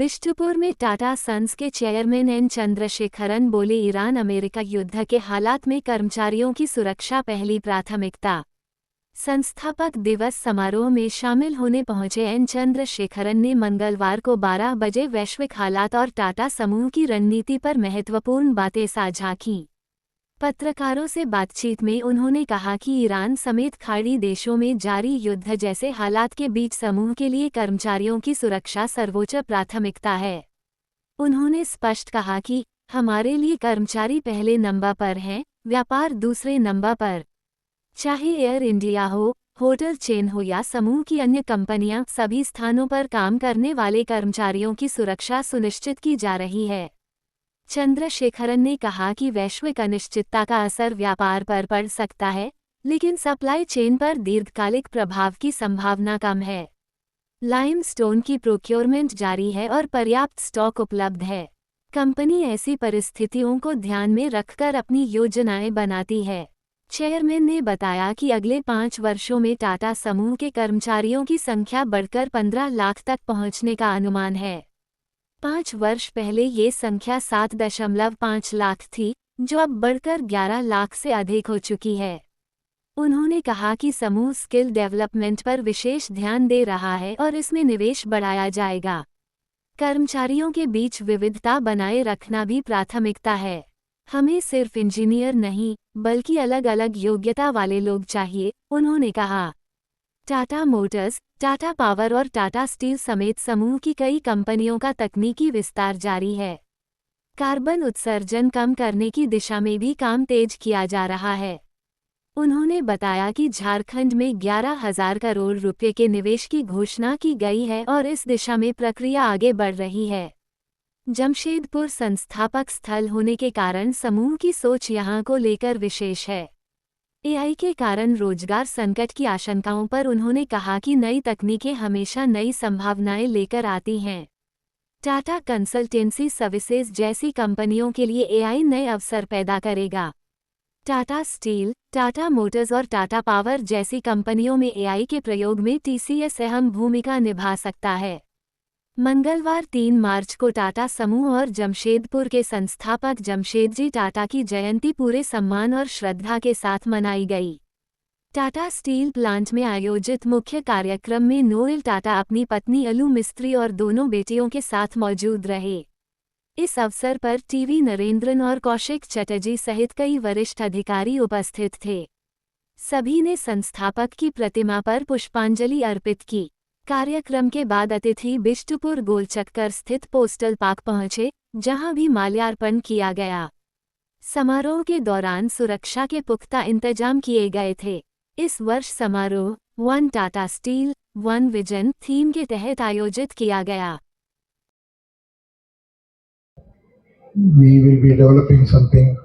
बिष्टुपुर में टाटा सन्स के chairman N Chandrasekaran बोले, ईरान अमेरिका युद्ध के हालात में कर्मचारियों की सुरक्षा पहली प्राथमिकता। संस्थापक दिवस समारोह में शामिल होने पहुंचे एन चंद्रशेखरन ने मंगलवार को 12 बजे वैश्विक हालात और टाटा समूह की रणनीति पर महत्वपूर्ण बातें साझा कीं। पत्रकारों से बातचीत में उन्होंने कहा कि ईरान समेत खाड़ी देशों में जारी युद्ध जैसे हालात के बीच समूह के लिए कर्मचारियों की सुरक्षा सर्वोच्च प्राथमिकता है। उन्होंने स्पष्ट कहा कि हमारे लिए कर्मचारी पहले नंबर पर हैं, व्यापार दूसरे नंबर पर। चाहे एयर इंडिया हो, होटल चेन हो या समूह की अन्य कंपनियां, सभी स्थानों पर काम करने वाले कर्मचारियों की सुरक्षा सुनिश्चित की जा रही है। चंद्रशेखरन ने कहा कि वैश्विक अनिश्चितता का असर व्यापार पर पड़ सकता है, लेकिन सप्लाई चेन पर दीर्घकालिक प्रभाव की संभावना कम है। लाइमस्टोन की प्रोक्योरमेंट जारी है और पर्याप्त स्टॉक उपलब्ध है। कंपनी ऐसी परिस्थितियों को ध्यान में रखकर अपनी योजनाएं बनाती है। चेयरमैन ने बताया कि अगले 5 वर्षों में टाटा समूह के कर्मचारियों की संख्या बढ़कर 15 लाख तक पहुंचने का अनुमान है। 5 वर्ष पहले ये संख्या 7.5 लाख थी, जो अब बढ़कर 11 लाख से अधिक हो चुकी है। उन्होंने कहा कि समूह स्किल डेवलपमेंट पर विशेष ध्यान दे रहा है और इसमें निवेश बढ़ाया जाएगा। कर्मचारियों के बीच विविधता बनाए रखना भी प्राथमिकता है। हमें सिर्फ इंजीनियर नहीं, बल्कि अलग अलग योग्यता वाले लोग चाहिए, उन्होंने कहा। टाटा मोटर्स, टाटा पावर और टाटा स्टील समेत समूह की कई कंपनियों का तकनीकी विस्तार जारी है। कार्बन उत्सर्जन कम करने की दिशा में भी काम तेज किया जा रहा है। उन्होंने बताया कि झारखंड में 11,000 करोड़ रुपए के निवेश की घोषणा की गई है और इस दिशा में प्रक्रिया आगे बढ़ रही है। जमशेदपुर संस्थापक स्थल होने के कारण समूह की सोच यहां को लेकर विशेष है। एआई के कारण रोजगार संकट की आशंकाओं पर उन्होंने कहा कि नई तकनीकें हमेशा नई संभावनाएं लेकर आती हैं। टाटा कंसल्टेंसी सर्विसेज जैसी कंपनियों के लिए एआई नए अवसर पैदा करेगा। टाटा स्टील, टाटा मोटर्स और टाटा पावर जैसी कंपनियों में एआई के प्रयोग में टीसीएस अहम भूमिका निभा सकता है। मंगलवार 3 मार्च को टाटा समूह और जमशेदपुर के संस्थापक जमशेदजी टाटा की जयंती पूरे सम्मान और श्रद्धा के साथ मनाई गई। टाटा स्टील प्लांट में आयोजित मुख्य कार्यक्रम में नोएल टाटा अपनी पत्नी अलू मिस्त्री और दोनों बेटियों के साथ मौजूद रहे। इस अवसर पर टीवी नरेंद्रन और कौशिक चटर्जी सहित कई वरिष्ठ अधिकारी उपस्थित थे। सभी ने संस्थापक की प्रतिमा पर पुष्पांजलि अर्पित की। कार्यक्रम के बाद अतिथि बिष्टुपुर गोलचक्कर स्थित पोस्टल पार्क पहुंचे, जहां भी माल्यार्पण किया गया। समारोह के दौरान सुरक्षा के पुख्ता इंतजाम किए गए थे। इस वर्ष समारोह one Tata steel, one vision theme के तहत आयोजित किया गया। We will be developing something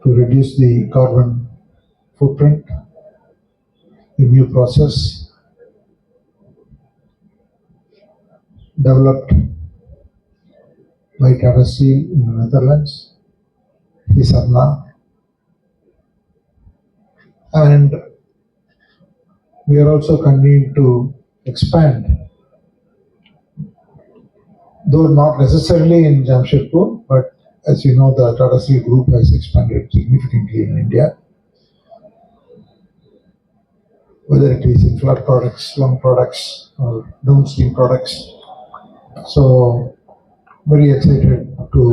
to reduce the carbon footprint, a new process developed by Tata Steel in the Netherlands, Hisarna, and we are also continuing to expand, though not necessarily in Jamshedpur, but as you know, the Tata Steel Group has expanded significantly in India, whether it is in flood products, slum products, or downstream products. So, very excited to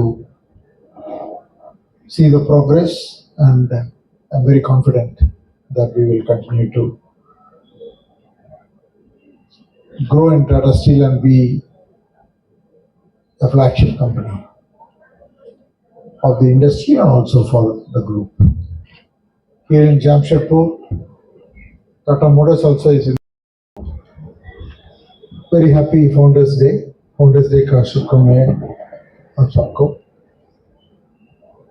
see the progress, and I'm very confident that we will continue to grow in Tata Steel and be a flagship company of the industry and also for the group. Here in Jamshedpur, Tata Motors also is in very happy Founders Day. Founders Day का शुभकामनाएं आप सबको.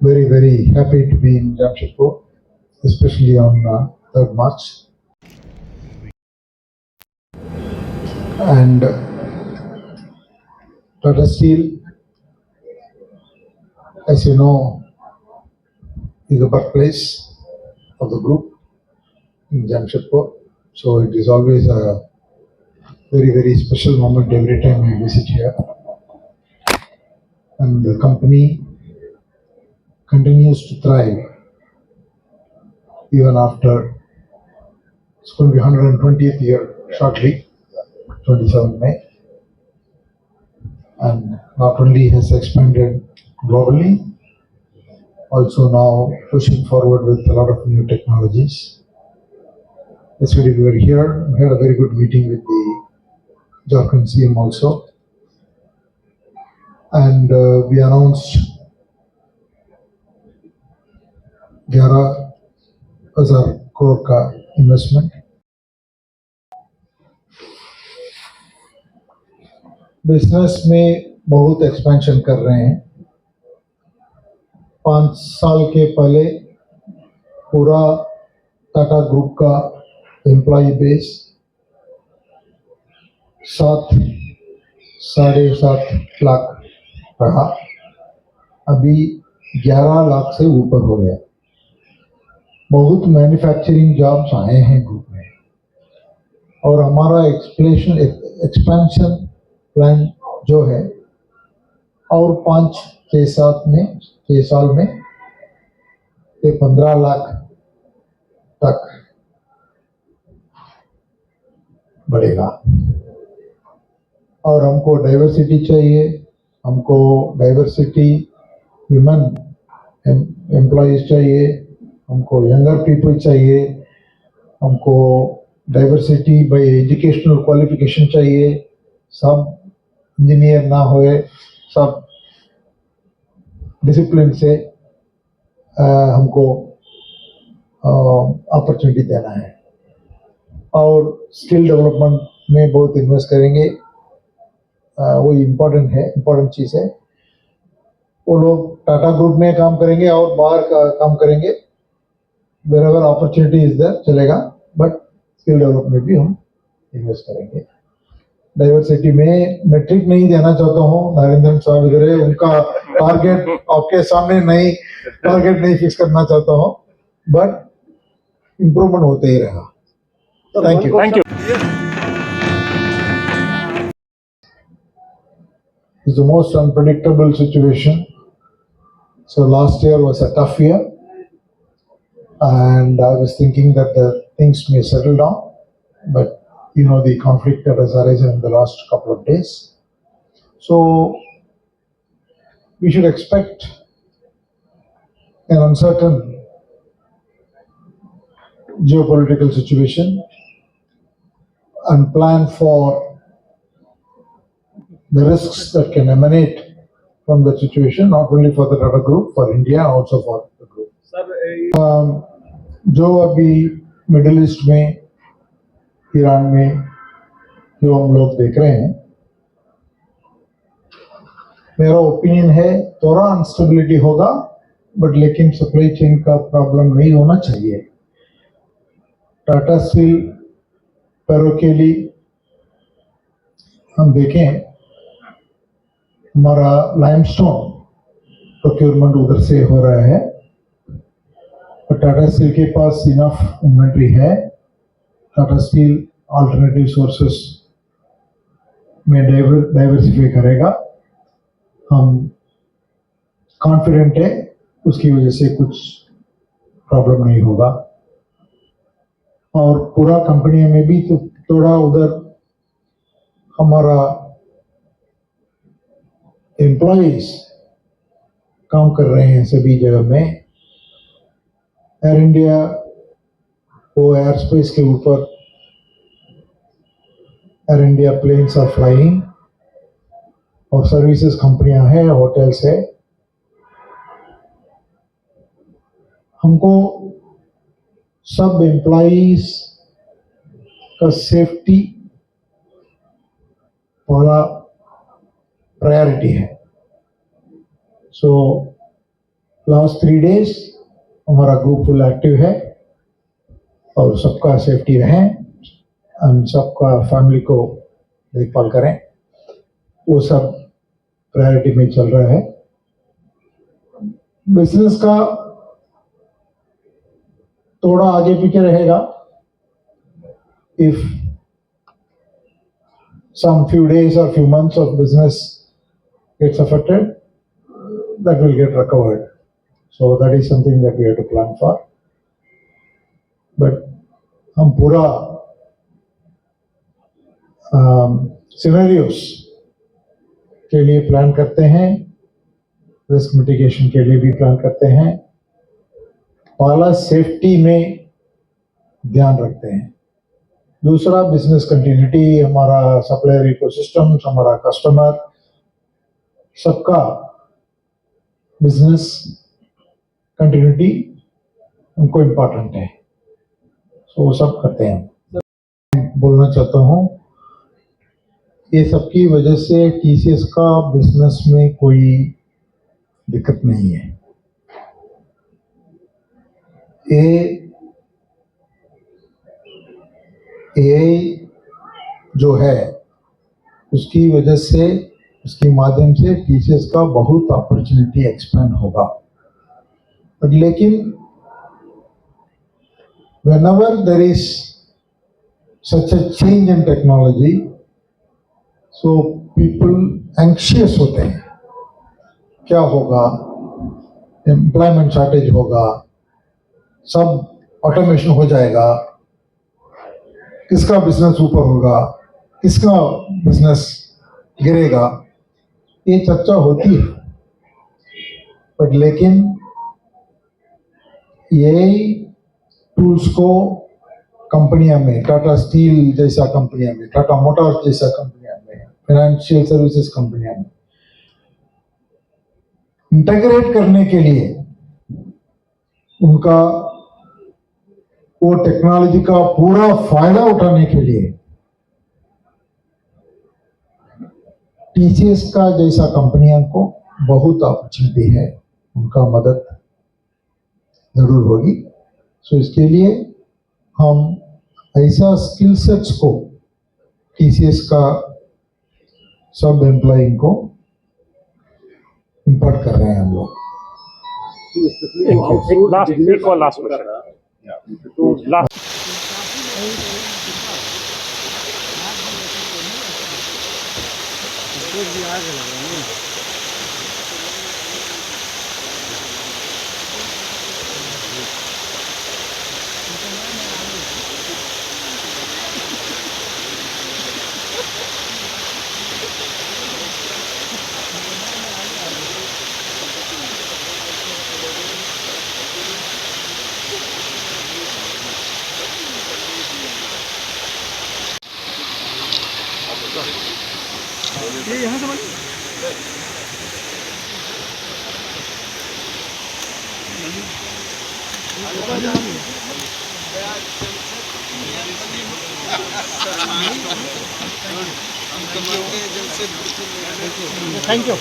Very very happy to be in Jamshedpur, especially on 3rd March. And Tata Steel, as you know, is the birthplace of the group in Jamshedpur. So it is always a very special moment every time I visit here. And the company continues to thrive even after it's going to be 120th year shortly, 27 May. And not only has expanded globally, also now pushing forward with a lot of new technologies. Yesterday we were here, we had a very good meeting with the Jharkhand CM also. And we announced 11,000 crore का investment. Business में बहुत expansion कर रहे हैं. 5 साल के पहले पूरा टाटा ग्रुप का एम्प्लॉय बेस 7.5 लाख रहा, अभी 11 लाख से ऊपर हो गया. बहुत मैन्युफैक्चरिंग जॉब्स आए हैं ग्रुप में और हमारा एक्सपेंशन प्लान जो है और 5-6 साल में ये 15 लाख तक बढ़ेगा. और हमको डाइवर्सिटी चाहिए, हमको डाइवर्सिटी ह्यूमन एम्प्लॉयज चाहिए, हमको यंगर पीपल चाहिए, हमको डाइवर्सिटी बाय एजुकेशनल क्वालिफिकेशन चाहिए. सब इंजीनियर ना होए, सब डिसिप्लिन से हमको अपॉर्चुनिटी देना है. और स्किल डेवलपमेंट में बहुत इन्वेस्ट करेंगे, वो इम्पोर्टेंट चीज़ है. वो लोग टाटा ग्रुप में काम करेंगे और बाहर का काम करेंगे. वेरेवर अपॉर्चुनिटी इज देयर चलेगा, बट स्किल डेवलपमेंट भी हम इन्वेस्ट करेंगे. डाइवर्सिटी में मैट्रिक नहीं देना चाहता हूँ, नरेंद्र साहब इधर है, उनका टारगेट आपके सामने टारगेट नहीं फिक्स करना चाहता हूँ, बट इम्प्रूवमेंट होते ही रहेगा. Thank you. It's the most unpredictable situation. So last year was a tough year, and I was thinking that the things may settle down, but you know the conflict that has arisen in the last couple of days. So we should expect an uncertain geopolitical situation and plan for the risks that can emanate from that situation, not only for the Tata Group, for India, also for the group. जो अभी middle east में, Iran में जो हम लोग देख रहे हैं, मेरा ओपिनियन है थोड़ा अनस्टेबिलिटी होगा, बट लेकिन सप्लाई चेन का प्रॉब्लम नहीं होना चाहिए. टाटा स्टील पैरोकेली हम देखें, हमारा लाइमस्टोन प्रोक्योरमेंट उधर से हो रहा है, और टाटा स्टील के पास इनफ इन्वेंट्री है. टाटा स्टील अल्टरनेटिव सोर्सेस में डाइवर्सिफाई करेगा. हम कॉन्फिडेंट है उसकी वजह से कुछ प्रॉब्लम नहीं होगा. और पूरा कंपनी में भी तो थोड़ा उधर हमारा एम्प्लॉइज काम कर रहे हैं सभी जगह में. एयर इंडिया वो एयर स्पेस के ऊपर Air India planes are flying, और सर्विसेज कंपनियां हैं, होटल्स है. हमको सब एम्प्लॉइज का सेफ्टी पहला प्रायोरिटी है. सो लास्ट 3 days हमारा ग्रुप फुल एक्टिव है, और सबका सेफ्टी रहें और सबका फैमिली को देखभाल करें, वो सब प्रायोरिटी में चल रहा है. बिजनेस का थोड़ा आगे पीछे रहेगा. If some few days or few months of business gets affected, that will get recovered. So that is something that we have to plan for. But हम पूरा सिनेरियोस के लिए प्लान करते हैं, रिस्क मिटिगेशन के लिए भी प्लान करते हैं, पहला सेफ्टी में ध्यान रखते हैं, दूसरा बिजनेस कंटिन्यूटी, हमारा सप्लायर इकोसिस्टम, हमारा कस्टमर, सबका बिजनेस कंटिन्यूटी हमको इम्पोर्टेंट है, तो वो सब करते हैं। बोलना चाहता हूँ, ये सबकी वजह से टीसीएस का बिजनेस में कोई दिक्कत नहीं है। एआई जो है उसकी वजह से, उसके माध्यम से टीसीएस का बहुत अपॉर्चुनिटी एक्सपेंड होगा। लेकिन whenever there is such a change in technology, so people anxious होते हैं, क्या होगा, एम्प्लॉयमेंट शॉर्टेज होगा, सब ऑटोमेशन हो जाएगा, किसका बिजनेस ऊपर होगा, किसका बिजनेस गिरेगा, ये चर्चा होती है। बट लेकिन ये टूल्स को कंपनियां में, टाटा स्टील जैसा कंपनियां में, टाटा मोटर्स जैसा कंपनियां में, फाइनेंशियल सर्विसेज कंपनियां में इंटीग्रेट करने के लिए, उनका वो टेक्नोलॉजी का पूरा फायदा उठाने के लिए टीसीएस का जैसा कंपनियों को बहुत अपॉर्चुनिटी है, उनका मदद जरूर होगी। सो इसके लिए हम ऐसा स्किल सेट्स को टीसीएस का सब एम्प्लॉय को इम्पोर्ट कर रहे हैं हम लोग। लास्ट ये यहाँ से थैंक यू।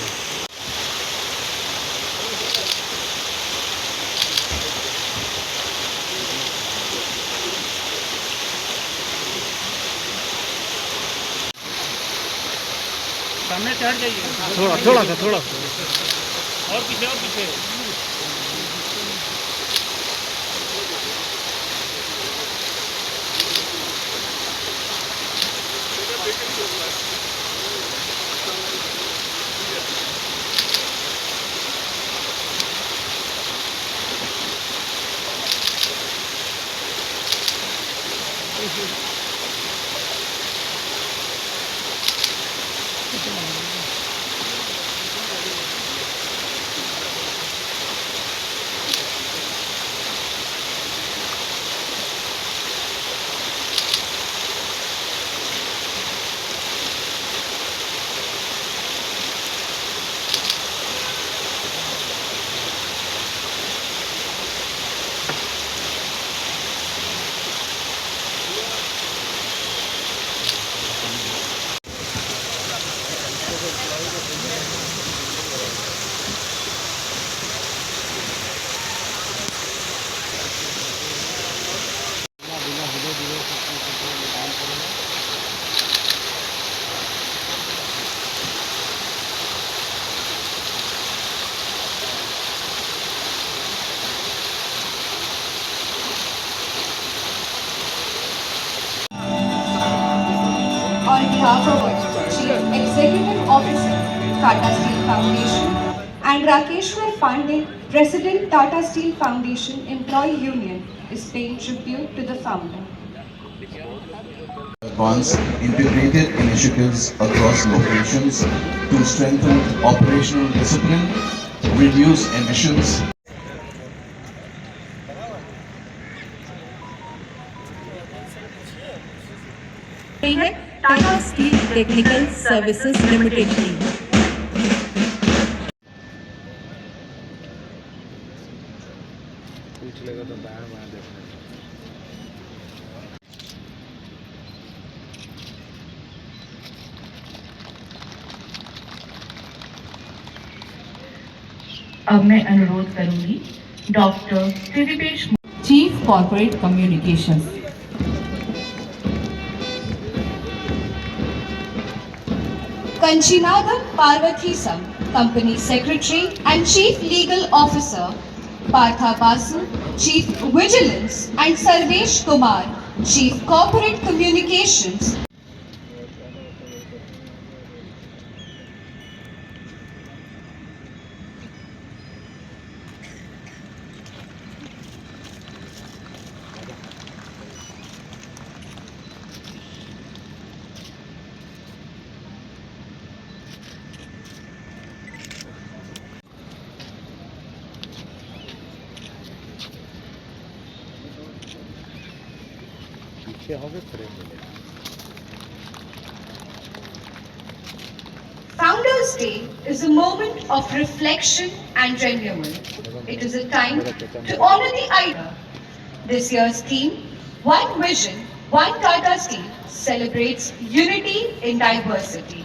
सामने चढ़ जाइए, थोड़ा सा और पीछे On behalf of Tata Steel Foundation, and Rakeshwar Pandey, President, Tata Steel Foundation Employee Union, is paying tribute to the founder. Advance integrated initiatives across locations to strengthen operational discipline, reduce emissions, है Tata steel technical services limited की। अब मैं अनुरोध करूंगी doctor Tridipesh, chief corporate communications. Kanchinadam Parvathisam, Company Secretary and Chief Legal Officer, Partha Basu, Chief Vigilance, and Sarvesh Kumar, Chief Corporate Communications. Founders Day is a moment of reflection and renewal. It is a time to honor the idea. This year's theme, One Vision, One Tata Steel, celebrates unity in diversity.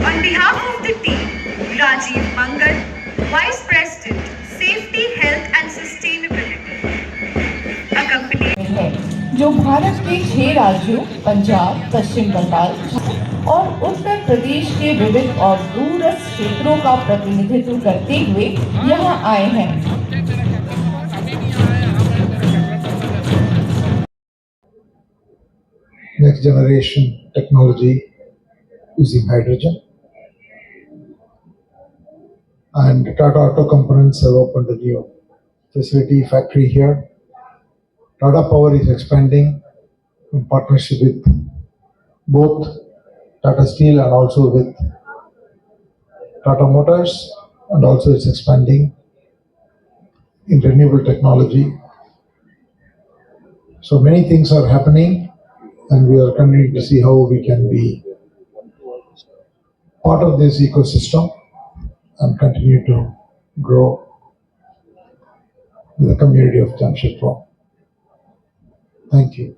On behalf of the team, Rajiv Mangal, Vice President, Safety, Health and Sustainability, accompanied है जो भारत के 6 राज्यों पंजाब, पश्चिम बंगाल और उत्तर प्रदेश के विविध और दूरस्थ क्षेत्रों का प्रतिनिधित्व करते हुए यहाँ आए हैं। Next generation technology using hydrogen. And Tata Auto Components have opened a new factory here. Tata Power is expanding in partnership with both Tata Steel and also with Tata Motors, and also it's expanding in renewable technology. So many things are happening, and we are continuing to see how we can be part of this ecosystem and continue to grow with the community of Jamshedpur. Thank you.